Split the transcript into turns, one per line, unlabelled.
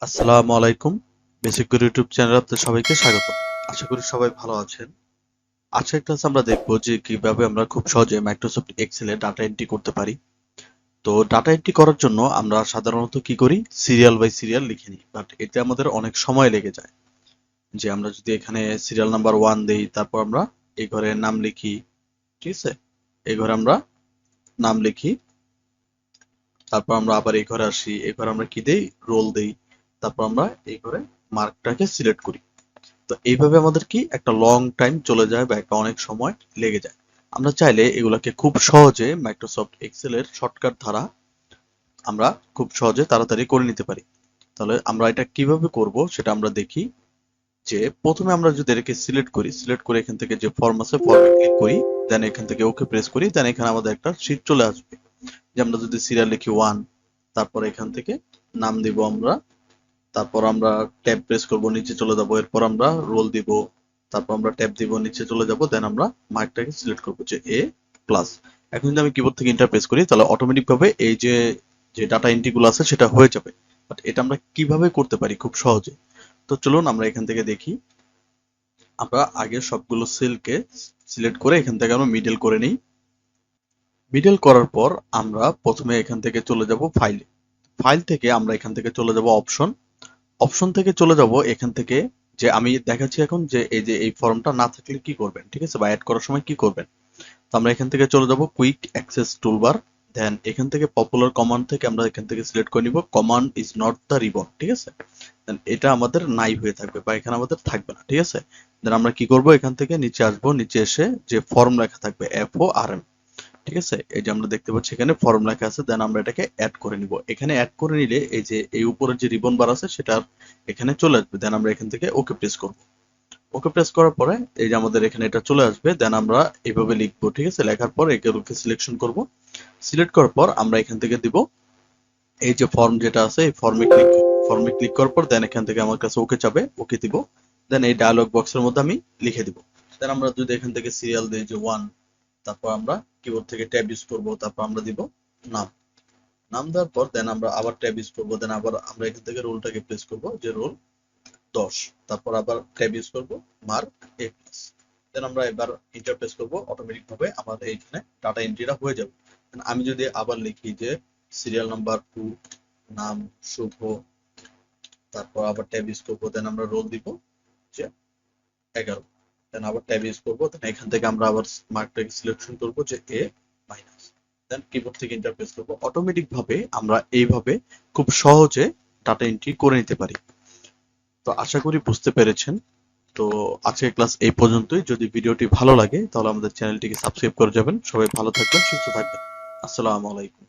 আসসালামু আলাইকুম। বেসিক গুরু ইউটিউব চ্যানেলে আপনাদের সবাইকে স্বাগত। আশা করি সবাই ভালো আছেন। আজকের ক্লাসে আমরা দেখব যে কিভাবে আমরা খুব সহজে মাইক্রোসফট এক্সেলে ডাটা এন্ট্রি করতে পারি। তো ডাটা এন্ট্রি করার জন্য আমরা সাধারণত কি করি, সিরিয়াল বাই সিরিয়াল লিখে নিই, বাট এতে আমাদের অনেক সময় লেগে যায়। যে আমরা যদি এখানে সিরিয়াল নাম্বার 1 দেই, তারপর আমরা এই ঘরে নাম লিখি, ঠিক আছে, এই ঘরে আমরা নাম লিখি, তারপর আমরা আবার এই ঘরে আসি, এই ঘরে আমরা কি দেই, রোল দেই, তারপর আমরা এই ঘরে মার্কটাকে সিলেক্ট করি। তো এইভাবে আমাদের কি একটা লং টাইম চলে যায় বা একটা অনেক সময় লেগে যায়। আমরা চাইলে এগুলাকে খুব সহজে মাইক্রোসফট এক্সেলের শর্টকাট দ্বারা আমরা খুব সহজে তাড়াতাড়ি করে নিতে পারি। তাহলে আমরা এটা কিভাবে করব সেটা আমরা দেখি। যে প্রথমে আমরা যদি এটাকে সিলেক্ট করি, সিলেক্ট করে এখান থেকে যে ফর্ম আছে ফর্মে ক্লিক করি, দেন এখান থেকে ওকে প্রেস করি, দেন এখানে আমাদের একটা শীট চলে আসবে। যে আমরা যদি সিরিয়াল লিখি 1, তারপর এখান থেকে নাম দিব আমরা, তারপর আমরা ট্যাব প্রেস করব, নিচে চলে যাব, এরপর আমরা রোল দিব, তারপর আমরা ট্যাব দিব, নিচে চলে যাব, দেন আমরা মার্কটাকে সিলেক্ট করব যে এ প্লাস। এখন যদি আমি কিবোর্ড থেকে এন্টার প্রেস করি তাহলে অটোমেটিক ভাবে এই যে যে ডাটা এন্ট্রি গুলো আছে সেটা হয়ে যাবে। বাট এটা আমরা কিভাবে করতে পারি খুব সহজে, তো চলুন আমরা এখান থেকে দেখি। আমরা আগে সবগুলো সেলকে সিলেক্ট করে এখান থেকে আমরা মিডল করে নিই। মিডল করার পর আমরা প্রথমে এখান থেকে চলে যাব ফাইলে, ফাইল থেকে আমরা এখান থেকে চলে যাব অপশন, অপশন থেকে চলে যাব এখান থেকে, যে আমি দেখাচ্ছি এখন যে এই যে এই ফর্মটা না থাকলে কি করবেন, ঠিক আছে, বা অ্যাড করার সময় কি করবেন। তো আমরা এখান থেকে চলে যাব কুইক অ্যাক্সেস টুলবার, দেন এখান থেকে পপুলার কমান্ড থেকে আমরা এখান থেকে সিলেক্ট করে নিব command is not the ribbon, ঠিক আছে। দেন এটা আমাদের নাই হয়ে থাকবে বা এখানে আমাদের থাকবে না, ঠিক আছে। দেন আমরা কি করব, এখান থেকে নিচে আসবো, নিচে এসে যে ফর্ম লেখা থাকবে FORM, ঠিক আছে, এই যে আমরা দেখতে পাচ্ছি এখানে ফর্ম লেখা আছে, দেন আমরা এটাকে অ্যাড করে নিব। এখানে অ্যাড করে নিলে এই যে এই উপরের যে রিবন বার আছে সেটা এখানে চলে আসবে, দেন আমরা এখান থেকে ওকে প্রেস করব। ওকে প্রেস করার পরে এই যে আমাদের এখানে এটা চলে আসবে, দেন আমরা এইভাবে লিখবো, ঠিক আছে। লেখার পর এগুলোকে সিলেকশন করব, সিলেক্ট করার পর আমরা এখান থেকে দিব এই যে ফর্ম যেটা আছে এই ফর্মে ক্লিক, ফর্মে ক্লিক করার পর দেন এখান থেকে আমার কাছে ওকে চাবে, ওকে দিব, দেন এই ডায়লগ বক্সের মধ্যে আমি লিখে দিব। দেন আমরা যদি এখান থেকে সিরিয়াল দিই যে 1, তারপর আমরা কিবোর্ড থেকে ট্যাব ইউজ করব, তারপর আমরা দিব নাম, নাম দেওয়ার পর দেন আমরা আবার ট্যাব ইউজ করব, দেন আবার আমরা এখান থেকে রোলটাকে প্লেস করব যে রোল 10, তারপর আবার ট্যাব ইউজ করব মার্ক A+, দেন আমরা এবার এন্টার প্রেস করব, অটোমেটিক ভাবে আমাদের এইখানে ডাটা এন্ট্রিটা হয়ে যাবে। আমি যদি আবার লিখি যে সিরিয়াল নাম্বার 2, নাম শুভ, তারপর আবার ট্যাব ইউজ করব, দেন আমরা রোল দিব যে 11, দেন আবার ট্যাব ইউজ করব, দেন এখান থেকে আমরা আবার মার্কটাকে সিলেকশন করব যে A-, দেন কিবোর্ড থেকে এন্টার প্রেস করব। অটোমেটিক ভাবে আমরা এইভাবে খুব সহজে ডাটা এন্ট্রি করে নিতে পারি। তো আশা করি বুঝতে পেরেছেন। তো আজকের ক্লাস এই পর্যন্তই। যদি ভিডিওটি ভালো লাগে তাহলে আমাদের চ্যানেলটিকে সাবস্ক্রাইব করে যাবেন। সবাই ভালো থাকবেন, সুস্থ থাকবেন। আসসালামু আলাইকুম।